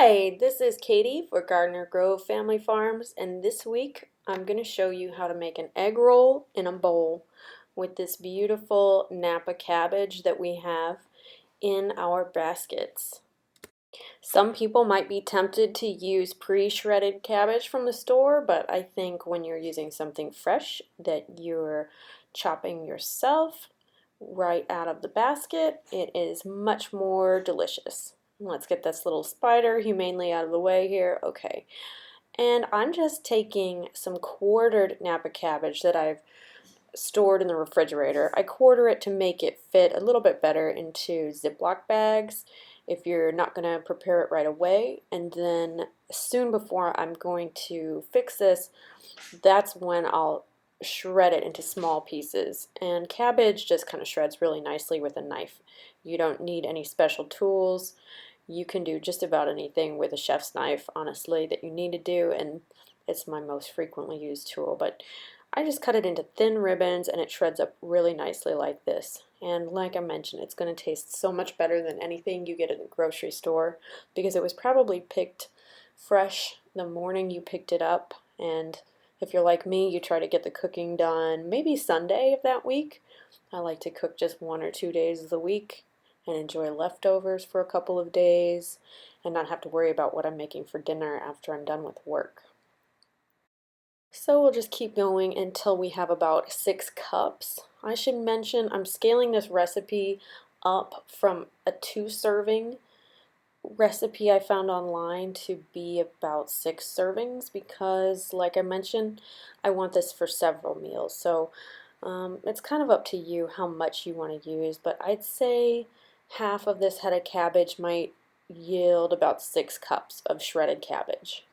Hi, this is Katie for Gardner Grove Family Farms, and this week I'm going to show you how to make an egg roll in a bowl with this beautiful napa cabbage that we have in our baskets. Some people might be tempted to use pre-shredded cabbage from the store, but I think when you're using something fresh that you're chopping yourself right out of the basket, it is much more delicious. Let's get this little spider humanely out of the way here. Okay. And I'm just taking some quartered napa cabbage that I've stored in the refrigerator. I quarter it to make it fit a little bit better into Ziploc bags if you're not going to prepare it right away. And then soon before I'm going to fix this, that's when I'll shred it into small pieces. And cabbage just kind of shreds really nicely with a knife. You don't need any special tools. You can do just about anything with a chef's knife, honestly, that you need to do, and it's my most frequently used tool. But I just cut it into thin ribbons and it shreds up really nicely like this. And like I mentioned, it's going to taste so much better than anything you get at a grocery store because it was probably picked fresh the morning you picked it up. And if you're like me, you try to get the cooking done maybe Sunday of that week. I like to cook just 1 or 2 days of the week and enjoy leftovers for a couple of days and not have to worry about what I'm making for dinner after I'm done with work. So we'll just keep going until we have about 6 cups. I should mention I'm scaling this recipe up from a 2-serving recipe I found online to be about 6 servings because, like I mentioned, I want this for several meals. So it's kind of up to you how much you want to use, but I'd say half of this head of cabbage might yield about 6 cups of shredded cabbage.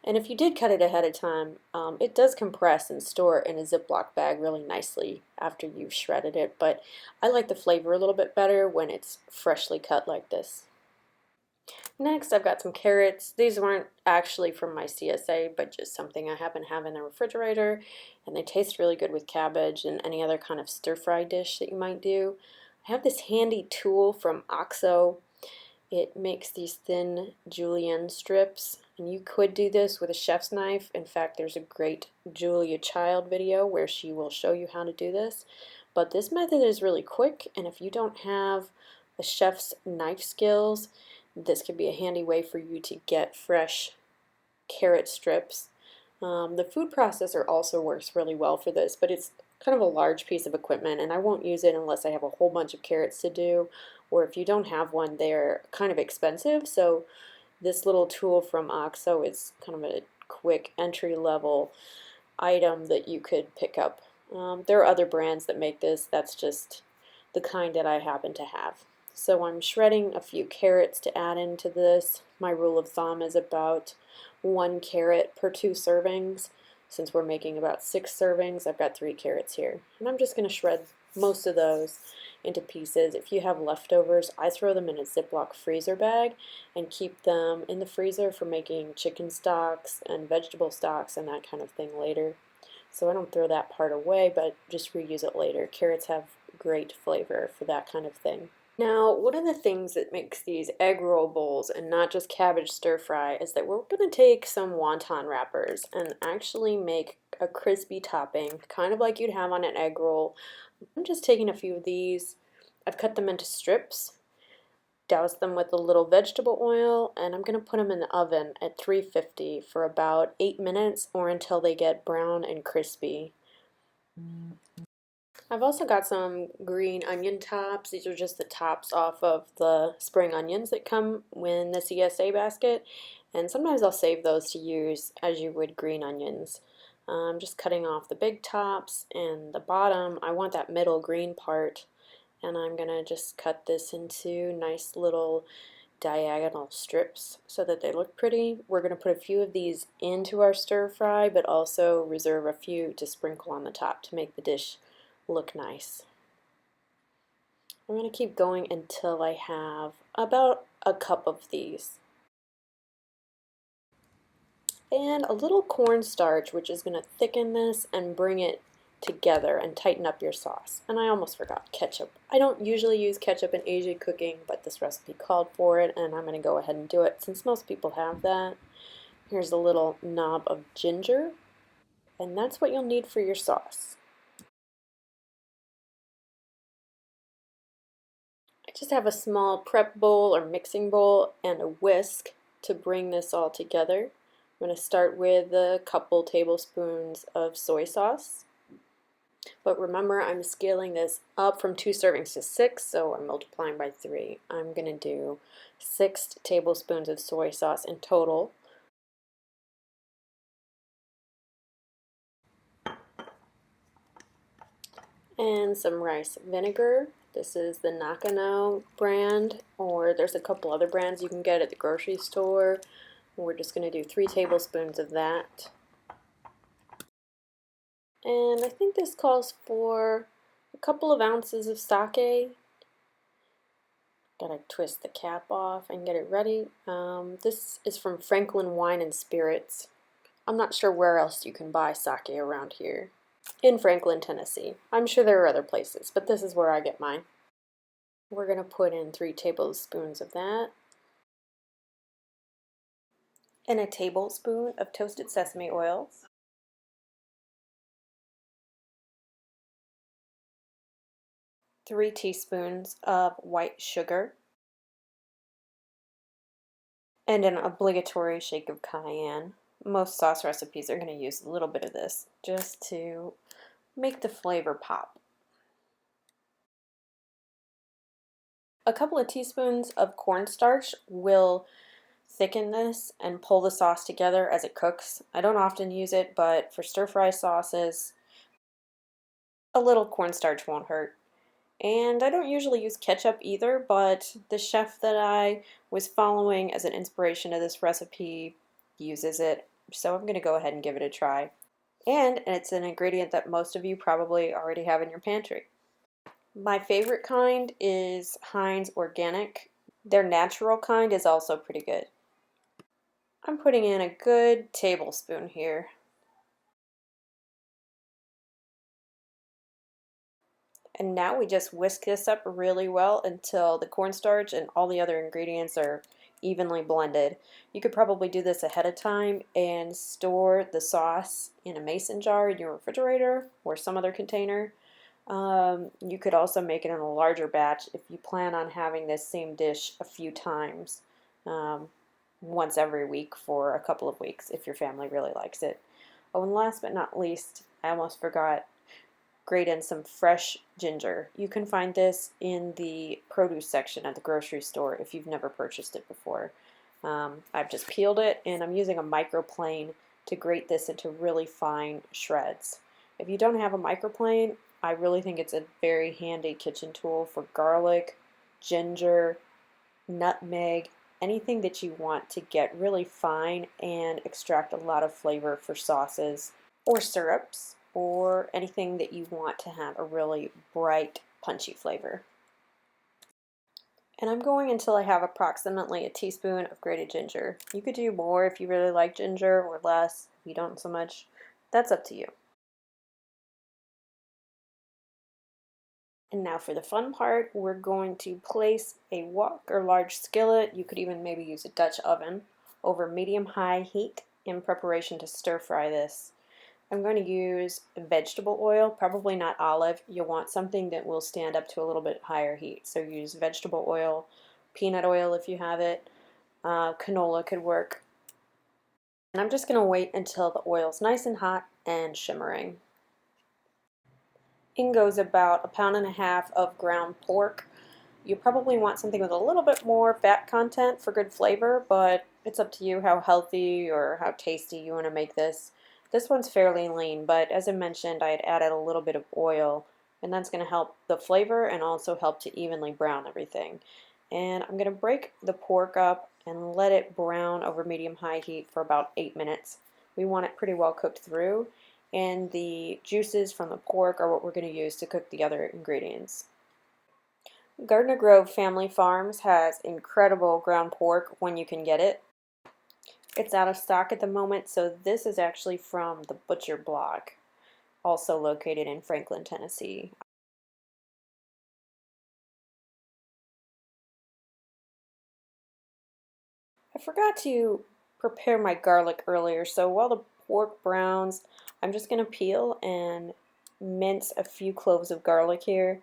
And if you did cut it ahead of time, it does compress and store in a Ziploc bag really nicely after you've shredded it, but I like the flavor a little bit better when it's freshly cut like this. Next, I've got some carrots. These weren't actually from my CSA, but just something I happen to have in the refrigerator, and they taste really good with cabbage and any other kind of stir-fry dish that you might do. I have this handy tool from OXO. It makes these thin julienne strips, and you could do this with a chef's knife. In fact, there's a great Julia Child video where she will show you how to do this. But this method is really quick, and if you don't have a chef's knife skills, this could be a handy way for you to get fresh carrot strips. The food processor also works really well for this, but it's kind of a large piece of equipment, and I won't use it unless I have a whole bunch of carrots to do, or if you don't have one, they're kind of expensive. So this little tool from OXO is kind of a quick entry-level item that you could pick up. There are other brands that make this. That's just the kind that I happen to have. So I'm shredding a few carrots to add into this. My rule of thumb is about 1 carrot per 2 servings. Since we're making about 6 servings, I've got 3 carrots here. And I'm just going to shred most of those into pieces. If you have leftovers, I throw them in a Ziploc freezer bag and keep them in the freezer for making chicken stocks and vegetable stocks and that kind of thing later. So I don't throw that part away, but just reuse it later. Carrots have great flavor for that kind of thing. Now, one of the things that makes these egg roll bowls and not just cabbage stir fry is that we're going to take some wonton wrappers and actually make a crispy topping, kind of like you'd have on an egg roll. I'm just taking a few of these. I've cut them into strips, douse them with a little vegetable oil, and I'm going to put them in the oven at 350 for about 8 minutes or until they get brown and crispy. I've also got some green onion tops. These are just the tops off of the spring onions that come in the CSA basket. And sometimes I'll save those to use as you would green onions. I'm just cutting off the big tops and the bottom. I want that middle green part. And I'm going to just cut this into nice little diagonal strips so that they look pretty. We're going to put a few of these into our stir fry, but also reserve a few to sprinkle on the top to make the dish look nice. I'm going to keep going until I have about a cup of these. And a little cornstarch, which is going to thicken this and bring it together and tighten up your sauce. And I almost forgot ketchup. I don't usually use ketchup in Asian cooking, but this recipe called for it, and I'm going to go ahead and do it since most people have that. Here's a little knob of ginger, and that's what you'll need for your sauce. I just have a small prep bowl or mixing bowl and a whisk to bring this all together. I'm going to start with a couple tablespoons of soy sauce. But remember, I'm scaling this up from 2 servings to 6, so I'm multiplying by 3. I'm going to do 6 tablespoons of soy sauce in total. And some rice vinegar. This is the Nakano brand, or there's a couple other brands you can get at the grocery store. We're just going to do 3 tablespoons of that. And I think this calls for a couple of ounces of sake. Gotta twist the cap off and get it ready. This is from Franklin Wine and Spirits. I'm not sure where else you can buy sake around here. In Franklin, Tennessee. I'm sure there are other places, but this is where I get mine. We're gonna put in 3 tablespoons of that. And a tablespoon of toasted sesame oil. 3 teaspoons of white sugar, and an obligatory shake of cayenne. Most sauce recipes are going to use a little bit of this just to make the flavor pop. A couple of teaspoons of cornstarch will thicken this and pull the sauce together as it cooks. I don't often use it, but for stir-fry sauces, a little cornstarch won't hurt. And I don't usually use ketchup either, but the chef that I was following as an inspiration to this recipe uses it, so I'm going to go ahead and give it a try. And it's an ingredient that most of you probably already have in your pantry. My favorite kind is Heinz Organic. Their natural kind is also pretty good. I'm putting in a good tablespoon here. And now we just whisk this up really well until the cornstarch and all the other ingredients are evenly blended. You could probably do this ahead of time and store the sauce in a mason jar in your refrigerator or some other container. You could also make it in a larger batch if you plan on having this same dish a few times, once every week for a couple of weeks if your family really likes it. Oh, and last but not least, I almost forgot, grate in some fresh ginger. You can find this in the produce section at the grocery store if you've never purchased it before. I've just peeled it, and I'm using a microplane to grate this into really fine shreds. If you don't have a microplane, I really think it's a very handy kitchen tool for garlic, ginger, nutmeg, anything that you want to get really fine and extract a lot of flavor for sauces or syrups, or anything that you want to have a really bright, punchy flavor. And I'm going until I have approximately a teaspoon of grated ginger. You could do more if you really like ginger, or less if you don't so much. That's up to you. And now for the fun part, we're going to place a wok or large skillet, you could even maybe use a Dutch oven, over medium-high heat in preparation to stir fry this. I'm going to use vegetable oil, probably not olive. You'll want something that will stand up to a little bit higher heat. So use vegetable oil, peanut oil if you have it, canola could work. And I'm just going to wait until the oil's nice and hot and shimmering. In goes about 1.5 pounds of ground pork. You probably want something with a little bit more fat content for good flavor, but it's up to you how healthy or how tasty you want to make this. This one's fairly lean, but as I mentioned, I had added a little bit of oil, and that's going to help the flavor and also help to evenly brown everything. And I'm going to break the pork up and let it brown over medium-high heat for about 8 minutes. We want it pretty well cooked through, and the juices from the pork are what we're going to use to cook the other ingredients. Gardner Grove Family Farms has incredible ground pork when you can get it. It's out of stock at the moment, so this is actually from the Butcher blog. also located in Franklin, Tennessee. I forgot to prepare my garlic earlier, so while the pork browns, I'm just going to peel and mince a few cloves of garlic here.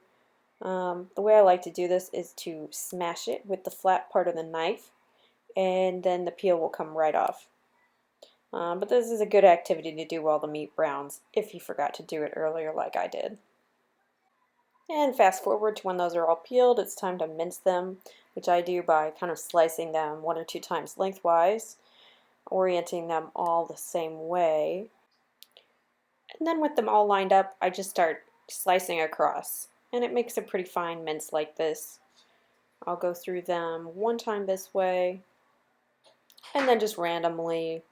The way I like to do this is to smash it with the flat part of the knife, and then the peel will come right off. But this is a good activity to do while the meat browns, if you forgot to do it earlier like I did. And fast forward to when those are all peeled, it's time to mince them, which I do by kind of slicing them 1 or 2 times lengthwise, orienting them all the same way. And then with them all lined up, I just start slicing across. And it makes a pretty fine mince like this. I'll go through them 1 time this way, and then just randomly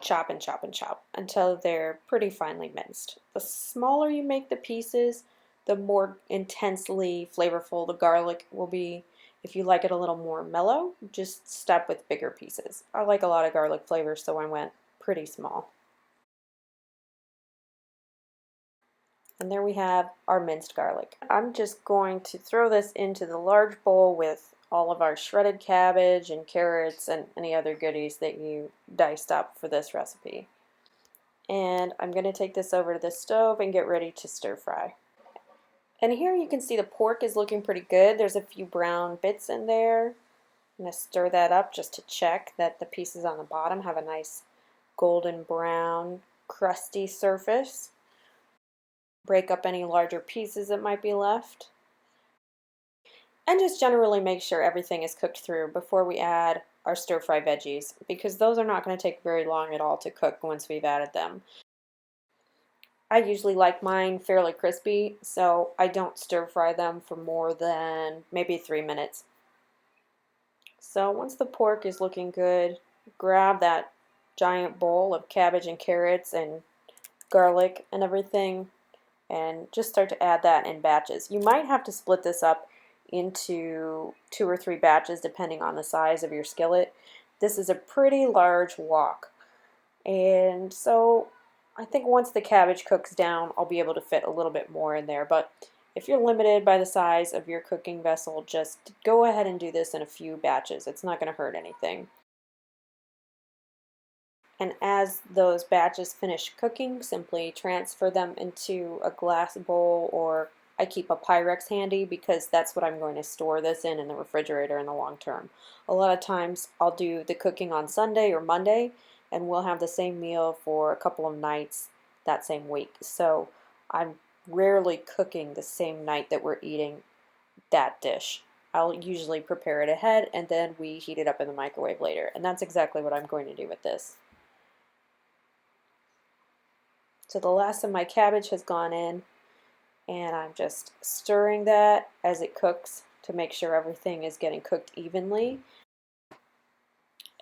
chop and chop and chop until they're pretty finely minced. The smaller you make the pieces, the more intensely flavorful the garlic will be. If you like it a little more mellow, just stop with bigger pieces. I like a lot of garlic flavor, so I went pretty small. And there we have our minced garlic. I'm just going to throw this into the large bowl with all of our shredded cabbage and carrots and any other goodies that you diced up for this recipe. And I'm going to take this over to the stove and get ready to stir fry. And here you can see the pork is looking pretty good. There's a few brown bits in there. I'm going to stir that up just to check that the pieces on the bottom have a nice golden brown crusty surface. Break up any larger pieces that might be left. And just generally make sure everything is cooked through before we add our stir-fry veggies, because those are not going to take very long at all to cook once we've added them. I usually like mine fairly crispy, so I don't stir-fry them for more than maybe 3 minutes. So once the pork is looking good, grab that giant bowl of cabbage and carrots and garlic and everything, and just start to add that in batches. You might have to split this up into 2 or 3 batches depending on the size of your skillet. This is a pretty large wok, and so I think once the cabbage cooks down, I'll be able to fit a little bit more in there. But if you're limited by the size of your cooking vessel, just go ahead and do this in a few batches. It's not going to hurt anything. And as those batches finish cooking, simply transfer them into a glass bowl, or I keep a Pyrex handy because that's what I'm going to store this in the refrigerator in the long term. A lot of times I'll do the cooking on Sunday or Monday, and we'll have the same meal for a couple of nights that same week. So I'm rarely cooking the same night that we're eating that dish. I'll usually prepare it ahead, and then we heat it up in the microwave later. And that's exactly what I'm going to do with this. So the last of my cabbage has gone in, and I'm just stirring that as it cooks to make sure everything is getting cooked evenly.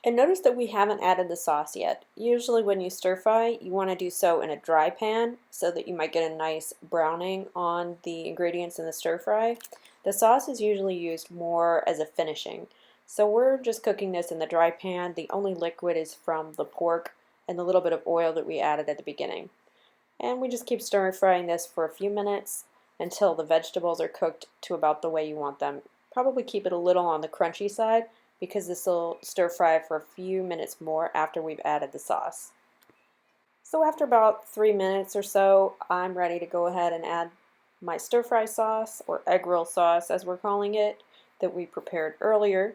And notice that we haven't added the sauce yet. Usually when you stir fry, you want to do so in a dry pan so that you might get a nice browning on the ingredients in the stir fry. The sauce is usually used more as a finishing. So we're just cooking this in the dry pan. The only liquid is from the pork and the little bit of oil that we added at the beginning. And we just keep stir frying this for a few minutes until the vegetables are cooked to about the way you want them. Probably keep it a little on the crunchy side, because this will stir fry for a few minutes more after we've added the sauce. So after about 3 minutes or so, I'm ready to go ahead and add my stir fry sauce, or egg roll sauce as we're calling it, that we prepared earlier.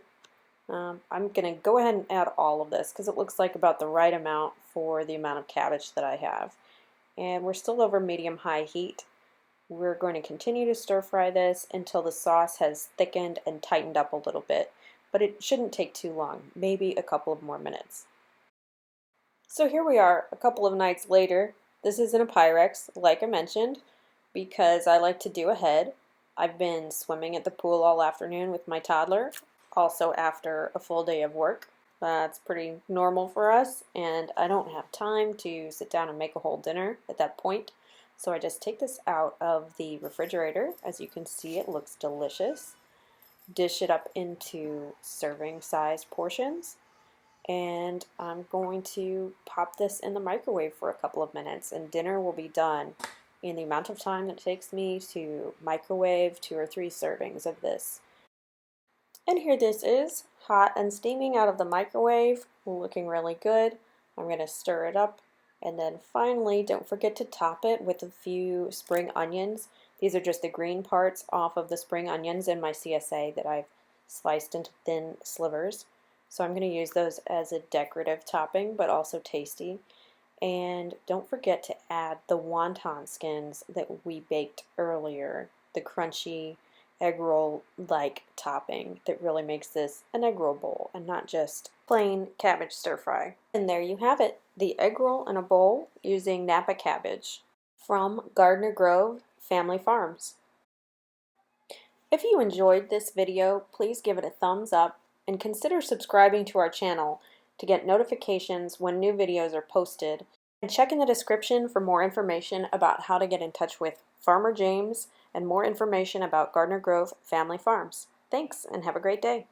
I'm going to go ahead and add all of this because it looks like about the right amount for the amount of cabbage that I have. And we're still over medium-high heat. We're going to continue to stir fry this until the sauce has thickened and tightened up a little bit. But it shouldn't take too long, maybe a couple of more minutes. So here we are, a couple of nights later. This is in a Pyrex, like I mentioned, because I like to do ahead. I've been swimming at the pool all afternoon with my toddler, also after a full day of work. That's pretty normal for us, and I don't have time to sit down and make a whole dinner at that point. So I just take this out of the refrigerator. As you can see, it looks delicious. Dish it up into serving size portions, and I'm going to pop this in the microwave for a couple of minutes, and dinner will be done in the amount of time that it takes me to microwave 2 or 3 servings of this. And here this is, hot and steaming out of the microwave, looking really good. I'm going to stir it up, and then finally don't forget to top it with a few spring onions. These are just the green parts off of the spring onions in my CSA that I've sliced into thin slivers. So I'm going to use those as a decorative topping, but also tasty. And don't forget to add the wonton skins that we baked earlier, the crunchy egg roll like topping that really makes this an egg roll bowl and not just plain cabbage stir fry. And there you have it, the egg roll in a bowl using Napa cabbage from Gardner Grove Family Farms. If you enjoyed this video, please give it a thumbs up and consider subscribing to our channel to get notifications when new videos are posted. And check in the description for more information about how to get in touch with Farmer James and more information about Gardner Grove Family Farms. Thanks, and have a great day.